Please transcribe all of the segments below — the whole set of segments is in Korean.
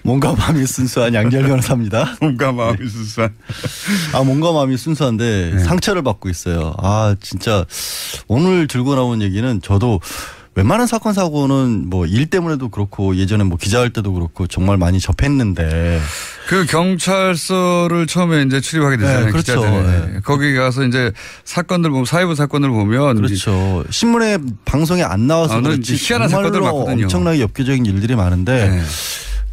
몸과 마음이 순수한 양지열 변호사입니다. 몸과 마음이 순수한. 몸과 마음이 순수한데 네. 상처를 받고 있어요. 진짜 오늘 들고 나온 얘기는 저도 웬만한 사건 사고는 뭐 일 때문에도 그렇고 예전에 뭐 기자할 때도 그렇고 정말 많이 접했는데 그 경찰서를 처음에 이제 출입하게 되잖아요. 네, 그렇죠. 기자들이. 네. 거기 가서 이제 사건들 보면 사회부 사건을 보면 그렇죠. 신문에 방송에 안 나와서 그렇지 희한한 사건들 많거든요. 엄청나게 엽기적인 일들이 많은데 네.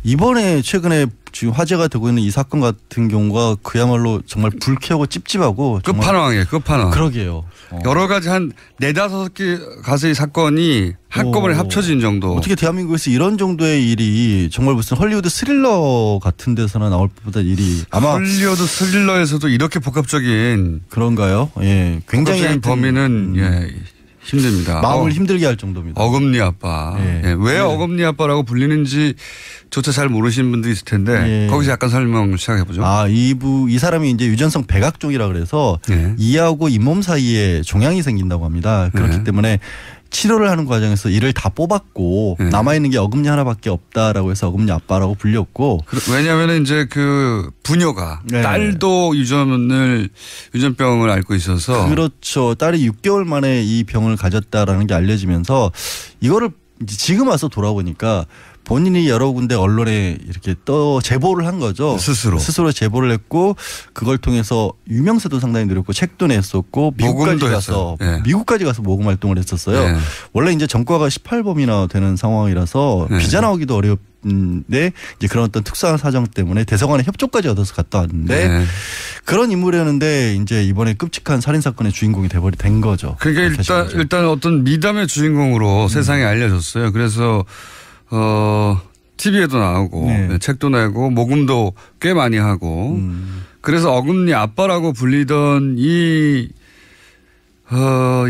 이번에 최근에 지금 화제가 되고 있는 이 사건 같은 경우가 그야말로 정말 불쾌하고 찝찝하고 끝판왕이에요. 끝판왕. 그러게요. 여러 가지 한 4-5개 가지의 사건이 한꺼번에 합쳐진 정도. 어떻게 대한민국에서 이런 정도의 일이 정말 무슨 헐리우드 스릴러 같은 데서나 나올 법한 일이 아마 헐리우드 스릴러에서도 이렇게 복합적인 그런가요? 예, 굉장히 범위는 예, 힘듭니다. 마음을 힘들게 할 정도입니다. 어금니 아빠. 예. 예. 왜 어금니 아빠라고 불리는지조차 잘 모르시는 분도 있을 텐데 예. 거기서 약간 설명 시작해 보죠. 이 사람이 이제 유전성 백악종이라 그래서 예. 이하고 잇몸 사이에 종양이 생긴다고 합니다. 그렇기 예. 때문에 치료를 하는 과정에서 이를 다 뽑았고 네. 남아있는 게 어금니 하나밖에 없다라고 해서 어금니 아빠라고 불렸고 왜냐하면 이제 그 부녀가 네. 딸도 유전병을 앓고 있어서 그렇죠. 딸이 6개월 만에 이 병을 가졌다라는 게 알려지면서 이거를 지금 와서 돌아보니까 본인이 여러 군데 언론에 이렇게 제보를 한 거죠. 스스로 제보를 했고 그걸 통해서 유명세도 상당히 늘었고 책도 냈었고 미국까지 가서 모금 활동을 했었어요. 네. 원래 이제 전과가 18범이나 되는 상황이라서 네. 비자 나오기도 어렵는데 이제 그런 어떤 특수한 사정 때문에 대사관의 협조까지 얻어서 갔다 왔는데 네. 그런 인물이었는데 이제 이번에 끔찍한 살인 사건의 주인공이 된 거죠. 그러니까 일단 어떤 미담의 주인공으로 세상에 알려졌어요. 그래서 TV에도 나오고 네. 책도 내고 모금도 꽤 많이 하고 그래서 어금니 아빠라고 불리던 이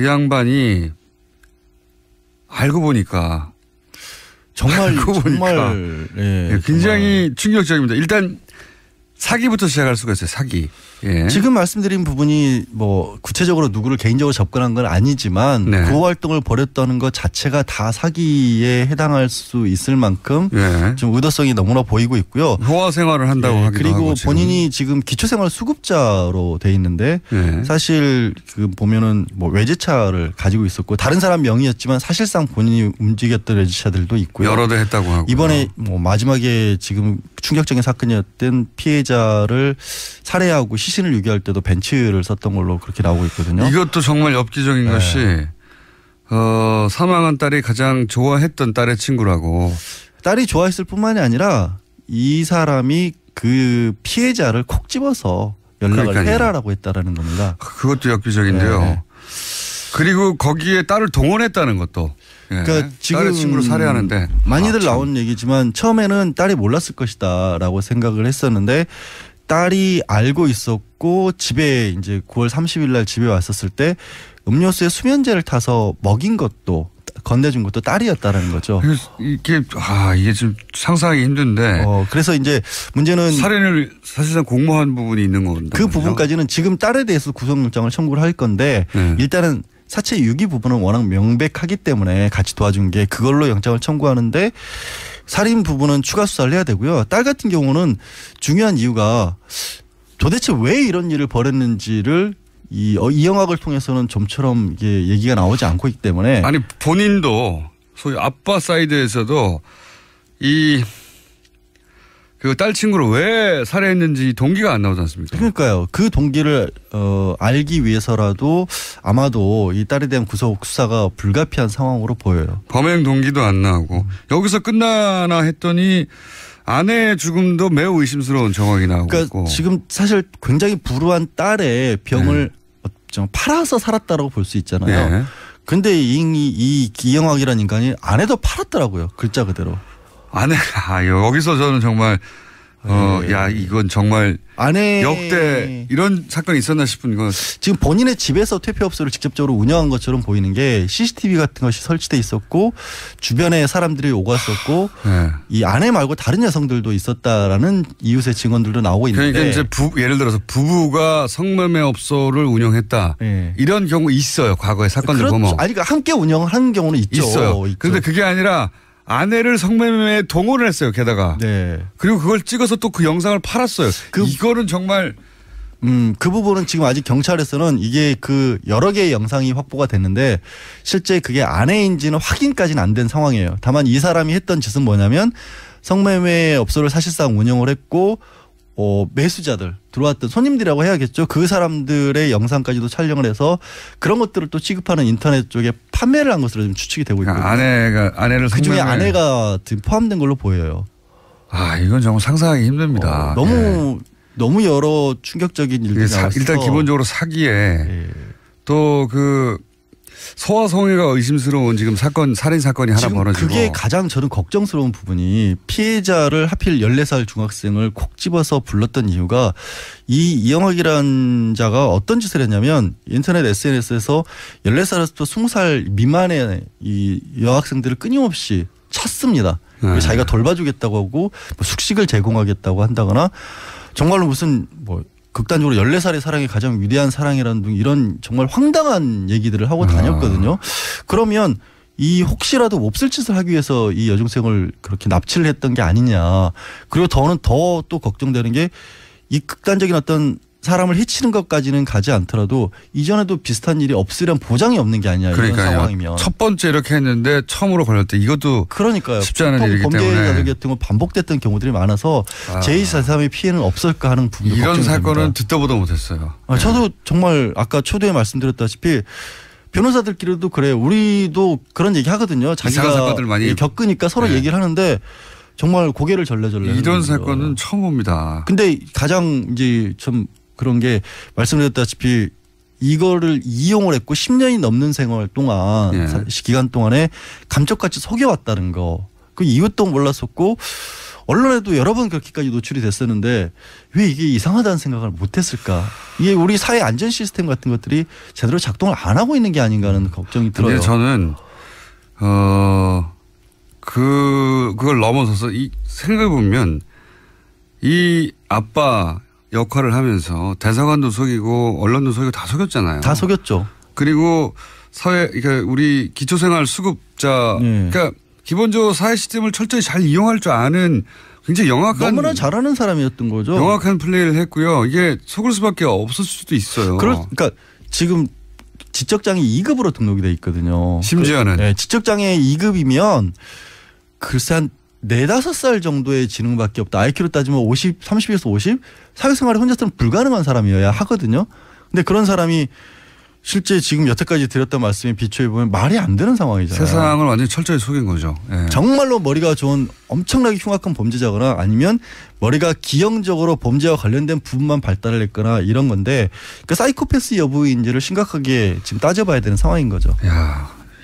양반이 알고 보니까 정말 예, 굉장히 충격적입니다. 일단 사기부터 시작할 수가 있어요. 사기. 예. 지금 말씀드린 부분이 뭐 구체적으로 누구를 개인적으로 접근한 건 아니지만 네. 그 활동을 벌였다는 것 자체가 다 사기에 해당할 수 있을 만큼 예. 좀 의도성이 너무나 보이고 있고요. 호화 생활을 한다고 하기도 그리고 하고 본인이 지금 기초생활 수급자로 돼 있는데 예. 사실 그 보면은 뭐 외제차를 가지고 있었고 다른 사람 명의였지만 사실상 본인이 움직였던 외제차들도 있고요. 여러 대 했다고 하고 이번에 뭐 마지막에 지금 충격적인 사건이었던 피해자를 살해하고 시신을 유기할 때도 벤츠를 썼던 걸로 그렇게 나오고 있거든요. 이것도 정말 엽기적인 네. 것이 사망한 딸이 가장 좋아했던 딸의 친구라고. 딸이 좋아했을 뿐만이 아니라 이 사람이 그 피해자를 콕 집어서 연락을 그러니까요. 해라라고 했다라는 겁니다. 그것도 엽기적인데요. 네. 그리고 거기에 딸을 동원했다는 것도. 예. 그러니까 지금 딸의 친구를 살해하는데. 많이들 나온 얘기지만 처음에는 딸이 몰랐을 것이다라고 생각을 했었는데 딸이 알고 있었고 집에 이제 9월 30일 날 집에 왔었을 때 음료수에 수면제를 타서 먹인 것도 건네준 것도 딸이었다라는 거죠. 이게 좀 상상하기 힘든데. 그래서 이제 문제는 살인을 사실상 공모한 부분이 있는 겁니다. 그 부분까지는 지금 딸에 대해서 구속영장을 청구를 할 건데 일단은 사체 유기 부분은 워낙 명백하기 때문에 같이 도와준 게 그걸로 영장을 청구하는데 살인 부분은 추가 수사를 해야 되고요. 딸 같은 경우는 중요한 이유가 도대체 왜 이런 일을 벌였는지를 이 영화를 통해서는 좀처럼 이게 얘기가 나오지 않고 있기 때문에 아니 본인도 소위 아빠 사이드에서도 이 그 딸 친구를 왜 살해했는지 동기가 안 나오지 않습니까? 그러니까요. 그 동기를 알기 위해서라도 아마도 이 딸에 대한 구속 수사가 불가피한 상황으로 보여요. 범행 동기도 안 나오고 여기서 끝나나 했더니 아내의 죽음도 매우 의심스러운 정황이 나오고 그러니까 지금 사실 굉장히 불우한 딸의 병을 좀 팔아서 살았다라고 볼 수 있잖아요. 그런데 이 기영학이라는 인간이 아내도 팔았더라고요. 글자 그대로. 여기서 저는 정말 이건 정말 역대 이런 사건이 있었나 싶은 건 지금 본인의 집에서 퇴폐업소를 직접적으로 운영한 것처럼 보이는 게 CCTV 같은 것이 설치돼 있었고 주변에 사람들이 오갔었고 이 아내 말고 다른 여성들도 있었다라는 이웃의 증언들도 나오고 있는데 그러니까 이제 예를 들어서 부부가 성매매업소를 운영했다 이런 경우 있어요. 과거의 사건들 보면. 그러니까 함께 운영을 하는 경우는 있죠. 있어요. 그런데 그게 아니라 아내를 성매매에 동원을 했어요. 게다가. 네. 그리고 그걸 찍어서 또 그 영상을 팔았어요. 이거는 정말. 그 부분은 지금 아직 경찰에서는 이게 그 여러 개의 영상이 확보가 됐는데 실제 그게 아내인지는 확인까지는 안 된 상황이에요. 다만 이 사람이 했던 짓은 뭐냐면 성매매 업소를 사실상 운영을 했고 매수자들 들어왔던 손님들이라고 해야겠죠. 그 사람들의 영상까지도 촬영을 해서 그런 것들을 또 취급하는 인터넷 쪽에 판매를 한 것으로 좀 추측이 되고 있거든요. 아내를 그중에 아내가 지금 포함된 걸로 보여요. 아 이건 정말 상상하기 힘듭니다. 너무 여러 충격적인 일들이 나왔어요. 일단 기본적으로 사기에 또 그 소아성애가 의심스러운 지금 살인 사건이 하나 벌어지고. 그게 가장 저는 걱정스러운 부분이 피해자를 하필 14살 중학생을 콕 집어서 불렀던 이유가 이 이영학이라는 자가 어떤 짓을 했냐면 인터넷 SNS에서 14살에서 20살 미만의 이 여학생들을 끊임없이 찼습니다. 네. 자기가 돌봐주겠다고 하고 뭐 숙식을 제공하겠다고 한다거나 정말로 무슨 뭐 극단적으로 14살의 사랑이 가장 위대한 사랑이라는 등 이런 정말 황당한 얘기들을 하고 다녔거든요. 그러면 이 혹시라도 몹쓸 짓을 하기 위해서 이 여중생을 그렇게 납치를 했던 게 아니냐. 그리고 더는 더 또 걱정되는 게 이 극단적인 어떤 사람을 해치는 것까지는 가지 않더라도 이전에도 비슷한 일이 없으란 보장이 없는 게 아니냐. 이런 상황이면. 첫 번째 이렇게 했는데 처음으로 걸렸대. 이것도 그러니까요. 쉽지 않은 일이기 때문에. 범죄자들 같은 경우 반복됐던 경우들이 많아서 제2, 제3의 피해는 없을까 하는 부분도 이런 걱정이 사건은 됩니다. 듣도 보도 못했어요. 저도 정말 아까 초대에 말씀드렸다시피 변호사들끼리도 그래요. 우리도 그런 얘기 하거든요. 자기가 많이 겪으니까 서로 얘기를 하는데 정말 고개를 절레절레. 이런 사건은 처음 봅니다. 근데 가장 이제 좀 그런 게 말씀드렸다시피 이거를 이용을 했고 10년이 넘는 생활 동안 기간 동안에 감쪽같이 속여왔다는 거. 그 이유도 몰랐었고 언론에도 여러 번 그렇게까지 노출이 됐었는데 왜 이게 이상하다는 생각을 못했을까. 이게 우리 사회 안전 시스템 같은 것들이 제대로 작동을 안 하고 있는 게 아닌가 하는 걱정이 들어요. 저는 그걸 넘어서서 생각해 보면 이 아빠 역할을 하면서 대사관도 속이고 언론도 속이고 다 속였잖아요. 다 속였죠. 그리고 그러니까 우리 기초생활 수급자 그러니까 기본적으로 사회 시스템을 철저히 잘 이용할 줄 아는 굉장히 너무나 잘하는 사람이었던 거죠. 영악한 플레이를 했고요. 이게 속을 수밖에 없었을 수도 있어요. 그러니까 지금 지적장애 2급으로 등록이 돼 있거든요. 심지어는. 지적장애 2급이면 글쎄 한 4-5살 정도의 지능밖에 없다. IQ로 따지면 30에서 50? 사회생활에 혼자서는 불가능한 사람이어야 하거든요. 근데 그런 사람이 실제 지금 여태까지 드렸던 말씀에 비추해 보면 말이 안 되는 상황이잖아요. 세상을 완전히 철저히 속인 거죠. 정말로 머리가 좋은 엄청나게 흉악한 범죄자거나 아니면 머리가 기형적으로 범죄와 관련된 부분만 발달을 했거나 이런 건데 그러니까 사이코패스 여부인지를 심각하게 지금 따져봐야 되는 상황인 거죠.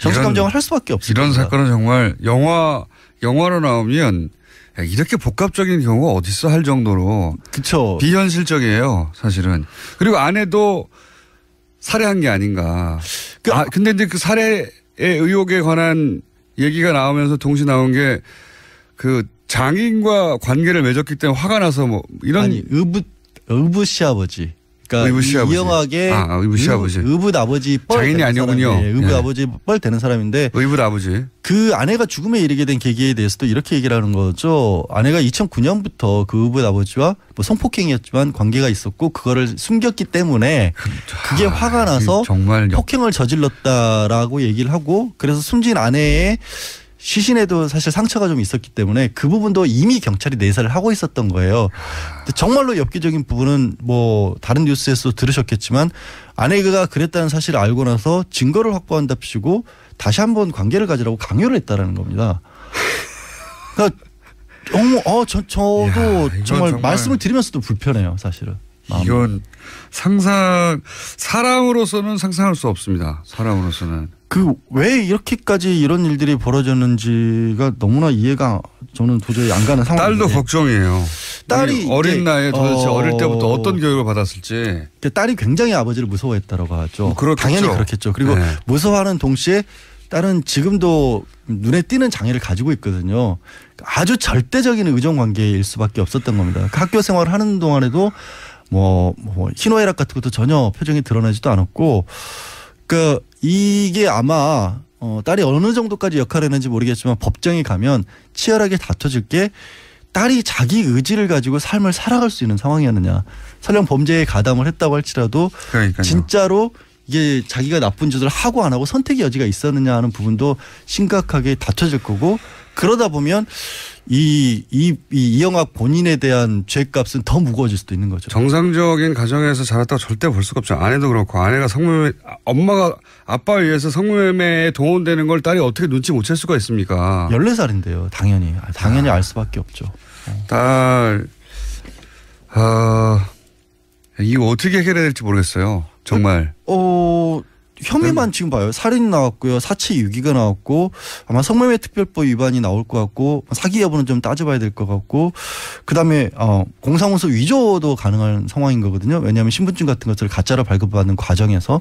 정신감정을 할 수밖에 없어요. 이런 사건은 정말 영화로 나오면 이렇게 복합적인 경우가 어딨어 할 정도로 그쵸. 비현실적이에요 사실은. 그리고 아내도 살해한 게 아닌가. 근데 이제 그 살해의 의혹에 관한 얘기가 나오면서 동시에 나온 게 그 장인과 관계를 맺었기 때문에 화가 나서 뭐 이런. 아니 의붓 시아버지. 그러니까 이영학의 의붓 시아버지. 의붓 아버지 뻘 장인이 아니군요. 의붓 아버지 뻘 되는 사람인데. 의붓 아버지. 그 아내가 죽음에 이르게 된 계기에 대해서도 이렇게 얘기를 하는 거죠. 아내가 2009년부터 그 의붓 아버지와 뭐 성폭행이었지만 관계가 있었고 그거를 숨겼기 때문에 그게 화가 나서 정말 폭행을 저질렀다라고 얘기를 하고 그래서 숨진 아내의 시신에도 사실 상처가 좀 있었기 때문에 그 부분도 이미 경찰이 내사를 하고 있었던 거예요. 근데 정말로 엽기적인 부분은 뭐 다른 뉴스에서 들으셨겠지만 아내가 그랬다는 사실을 알고 나서 증거를 확보한답시고 다시 한번 관계를 가지라고 강요를 했다라는 겁니다. 그러니까 저도 정말 말씀을 드리면서도 불편해요, 사실은. 이건 사람으로서는 상상할 수 없습니다. 사람으로서는. 왜 이렇게까지 이런 일들이 벌어졌는지가 너무나 이해가 저는 도저히 안 가는 상황인데. 딸도 걱정이에요. 딸이 어린 나이에 도대체 어릴 때부터 어떤 교육을 받았을지. 딸이 굉장히 아버지를 무서워했다라고 하죠. 그렇겠죠. 당연히 그렇겠죠. 그리고 무서워하는 동시에 딸은 지금도 눈에 띄는 장애를 가지고 있거든요. 아주 절대적인 의존 관계일 수밖에 없었던 겁니다. 학교 생활을 하는 동안에도 뭐 희노애락 같은 것도 전혀 표정이 드러나지도 않았고 이게 아마 딸이 어느 정도까지 역할을 했는지 모르겠지만 법정에 가면 치열하게 다퉈질 게 딸이 자기 의지를 가지고 삶을 살아갈 수 있는 상황이었느냐. 설령 범죄에 가담을 했다고 할지라도 그러니까요. 진짜로 이게 자기가 나쁜 짓을 하고 안 하고 선택의 여지가 있었느냐 하는 부분도 심각하게 다퉈질 거고, 그러다 보면 이영학 본인에 대한 죄값은 더 무거워질 수도 있는 거죠. 정상적인 가정에서 자랐다고 절대 볼 수가 없죠. 아내도 그렇고, 아내가 성매매, 엄마가 아빠에 의해서 성매매에 동원되는 걸 딸이 어떻게 눈치 못 챌 수가 있습니까? 14살인데요. 당연히 알 수밖에 없죠. 딸, 이거 어떻게 해결해야 될지 모르겠어요. 정말. 혐의만 지금 봐요. 살인 나왔고요. 사체 유기가 나왔고, 아마 성매매 특별법 위반이 나올 것 같고, 사기 여부는 좀 따져봐야 될 것 같고, 그다음에 공사문서 위조도 가능한 상황인 거거든요. 왜냐하면 신분증 같은 것들을 가짜로 발급받는 과정에서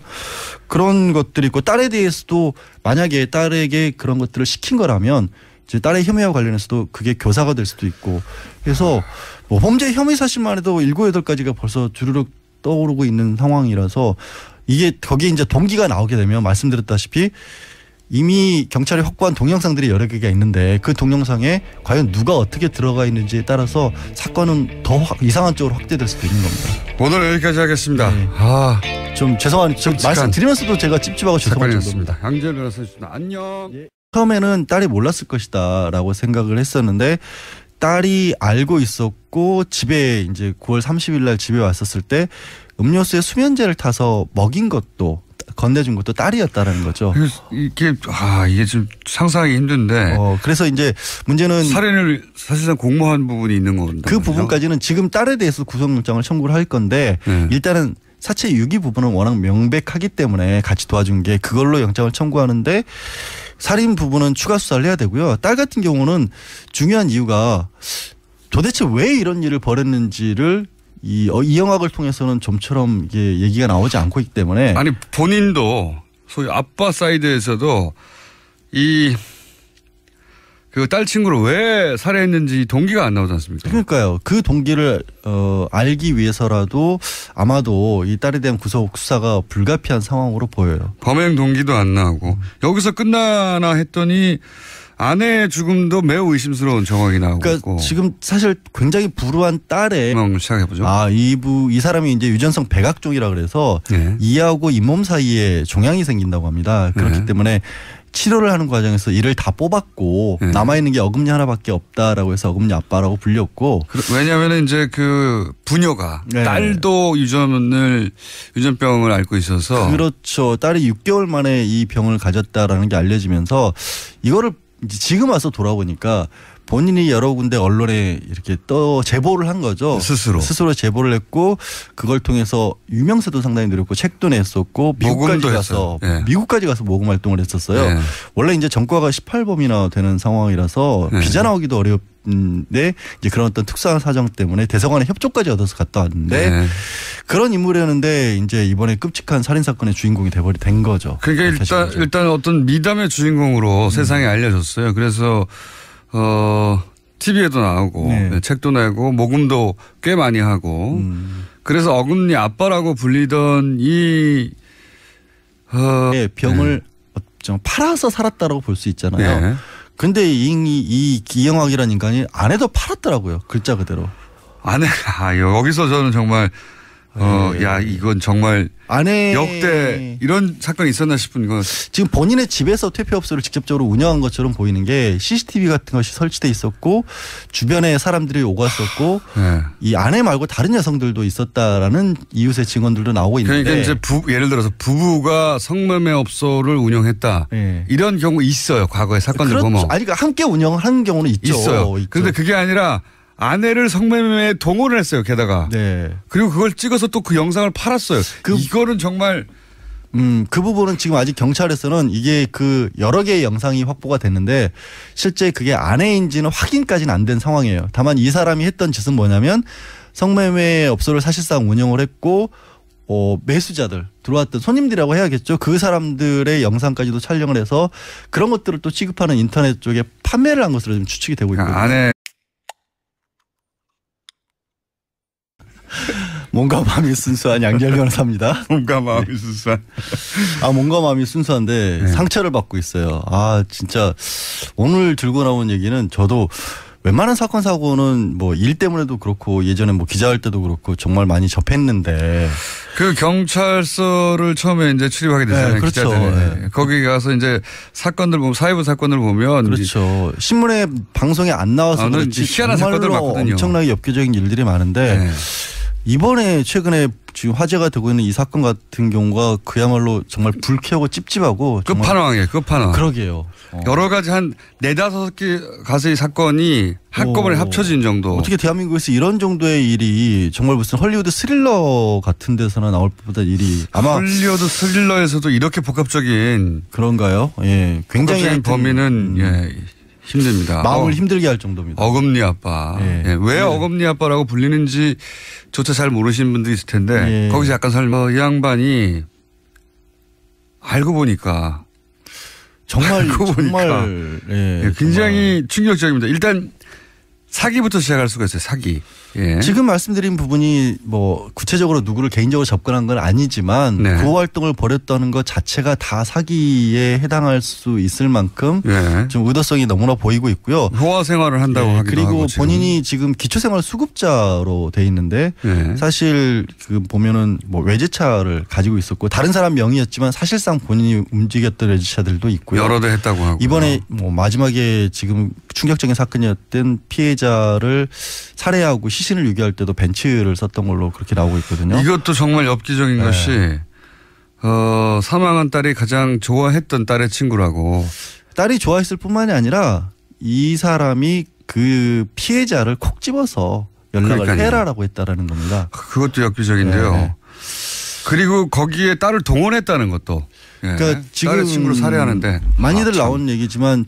그런 것들이 있고, 딸에 대해서도 만약에 딸에게 그런 것들을 시킨 거라면 이제 딸의 혐의와 관련해서도 그게 교사가 될 수도 있고, 그래서 뭐 범죄 혐의 사실만 해도 7, 8가지가 벌써 주르륵 떠오르고 있는 상황이라서, 이게 거기에 이제 동기가 나오게 되면 말씀드렸다시피 이미 경찰이 확보한 동영상들이 여러 개가 있는데 그 동영상에 과연 누가 어떻게 들어가 있는지에 따라서 사건은 더 이상한 쪽으로 확대될 수도 있는 겁니다. 오늘 여기까지 하겠습니다. 네. 좀 죄송한 말씀드리면서도 제가 찝찝하고 죄송한 정도입니다. 양재열 변호사였습니다. 안녕. 처음에는 딸이 몰랐을 것이다라고 생각을 했었는데, 딸이 알고 있었고 집에 이제 9월 30일 날 집에 왔었을 때 음료수에 수면제를 타서 먹인 것도, 건네준 것도 딸이었다라는 거죠. 이게 좀 상상하기 힘든데. 그래서 이제 문제는 살인을 사실상 공모한 부분이 있는 건데. 그 부분까지는 지금 딸에 대해서 구속영장을 청구를 할 건데, 일단은 사체 유기 부분은 워낙 명백하기 때문에 같이 도와준 게 그걸로 영장을 청구하는데, 살인 부분은 추가 수사를 해야 되고요. 딸 같은 경우는 중요한 이유가 도대체 왜 이런 일을 벌였는지를 이 영학을 통해서는 좀처럼 이게 얘기가 나오지 않고 있기 때문에. 아니, 본인도 소위 아빠 사이드에서도 그 딸 친구를 왜 살해했는지 동기가 안 나오지 않습니까? 그러니까요. 그 동기를 알기 위해서라도 아마도 이 딸에 대한 구속 수사가 불가피한 상황으로 보여요. 범행 동기도 안 나오고 여기서 끝나나 했더니 아내의 죽음도 매우 의심스러운 정황이 나오고 그러니까 있고. 지금 사실 굉장히 불우한 딸의 시작해보죠. 이 사람이 이제 유전성 백악종이라 그래서 이하고 잇몸 사이에 종양이 생긴다고 합니다. 그렇기 때문에 치료를 하는 과정에서 이를 다 뽑았고 남아있는 게 어금니 하나밖에 없다라고 해서 어금니 아빠라고 불렸고. 왜냐하면 이제 그 부녀가 딸도 유전병을 앓고 있어서. 그렇죠. 딸이 6개월 만에 이 병을 가졌다라는 게 알려지면서 이거를 지금 와서 돌아보니까 본인이 여러 군데 언론에 이렇게 제보를 한 거죠. 스스로 제보를 했고, 그걸 통해서 유명세도 상당히 늘었고 책도 냈었고 미국까지 가서 모금 활동을 했었어요. 원래 이제 전과가 18범이나 되는 상황이라서 비자 나오기도 어렵는데 이제 그런 어떤 특수한 사정 때문에 대사관의 협조까지 얻어서 갔다 왔는데 그런 인물이었는데 이제 이번에 끔찍한 살인 사건의 주인공이 된 거죠. 그러니까 일단 어떤 미담의 주인공으로 세상에 알려졌어요. 그래서 TV에도 나오고 책도 내고 모금도 꽤 많이 하고 그래서 어금니 아빠라고 불리던 병을 팔아서 살았다라고 볼 수 있잖아요. 근데 이 기영학이라는 인간이 아내도 팔았더라고요. 글자 그대로. 여기서 저는 정말 이건 정말 역대 이런 사건이 있었나 싶은 건. 지금 본인의 집에서 퇴폐업소를 직접적으로 운영한 것처럼 보이는 게 CCTV 같은 것이 설치돼 있었고 주변에 사람들이 오갔었고 이 아내 말고 다른 여성들도 있었다라는 이웃의 증언들도 나오고 있는데. 그러니까 이제 예를 들어서 부부가 성매매업소를 운영했다. 이런 경우 있어요. 과거의 사건들 보면. 그러니까 함께 운영한 경우는 있죠. 그런데 그게 아니라 아내를 성매매에 동원을 했어요. 게다가. 그리고 그걸 찍어서 또 그 영상을 팔았어요. 이거는 정말. 그 부분은 지금 아직 경찰에서는 이게 그 여러 개의 영상이 확보가 됐는데 실제 그게 아내인지는 확인까지는 안 된 상황이에요. 다만 이 사람이 했던 짓은 뭐냐면 성매매 업소를 사실상 운영을 했고 매수자들 들어왔던 손님들이라고 해야겠죠. 그 사람들의 영상까지도 촬영을 해서 그런 것들을 또 취급하는 인터넷 쪽에 판매를 한 것으로 좀 추측이 되고 있거든요. 몸과 마음이 순수한 양지열 변호사입니다. 몸과 마음이 순수한. 몸과 마음이 순수한데 상처를 받고 있어요. 진짜 오늘 들고 나온 얘기는 저도 웬만한 사건 사고는 뭐 일 때문에도 그렇고 예전에 뭐 기자할 때도 그렇고 정말 많이 접했는데 그 경찰서를 처음에 이제 출입하게 되잖아요. 그렇죠. 기자들이. 거기 가서 이제 사건들 보면 사회부 사건을 보면 그렇죠. 신문에 방송에 안 나와서 그렇지 희한한 사건들 많거든요. 엄청나게 엽기적인 일들이 많은데 이번에 최근에 지금 화제가 되고 있는 이 사건 같은 경우가 그야말로 정말 불쾌하고 찝찝하고 끝판왕이에요. 끝판왕. 그러게요. 여러 가지 한 4-5개 가지의 사건이 한꺼번에 합쳐진 정도. 어떻게 대한민국에서 이런 정도의 일이 정말 무슨 헐리우드 스릴러 같은 데서나 나올 법보다 일이 아마 헐리우드 스릴러에서도 이렇게 복합적인 그런가요? 예, 굉장히 복합적인 범위는 힘듭니다. 마음을 힘들게 할 정도입니다. 어금니 아빠. 왜 어금니 아빠라고 불리는지 조차 잘 모르시는 분도 있을 텐데 거기서 약간 설명 이 양반이 알고 보니까 정말 굉장히 충격적입니다. 일단 사기부터 시작할 수가 있어요. 사기. 지금 말씀드린 부분이 뭐 구체적으로 누구를 개인적으로 접근한 건 아니지만 그 활동을 벌였다는 것 자체가 다 사기에 해당할 수 있을 만큼 좀 의도성이 너무나 보이고 있고요. 호화 생활을 한다고 하기도 그리고 하고 본인이 지금 기초생활 수급자로 돼 있는데 사실 그 보면은 뭐 외제차를 가지고 있었고 다른 사람 명의였지만 사실상 본인이 움직였던 외제차들도 있고요. 여러 대 했다고 하고 이번에 뭐 마지막에 지금 충격적인 사건이었던 피해자를 살해하고 시신을 유기할 때도 벤츠를 썼던 걸로 그렇게 나오고 있거든요. 이것도 정말 엽기적인 것이 사망한 딸이 가장 좋아했던 딸의 친구라고. 딸이 좋아했을 뿐만이 아니라 이 사람이 그 피해자를 콕 집어서 연락을 해라라고 했다라는 겁니다. 그것도 엽기적인데요. 그리고 거기에 딸을 동원했다는 것도. 그러니까 지금 딸의 친구를 살해하는데. 많이들 나온 얘기지만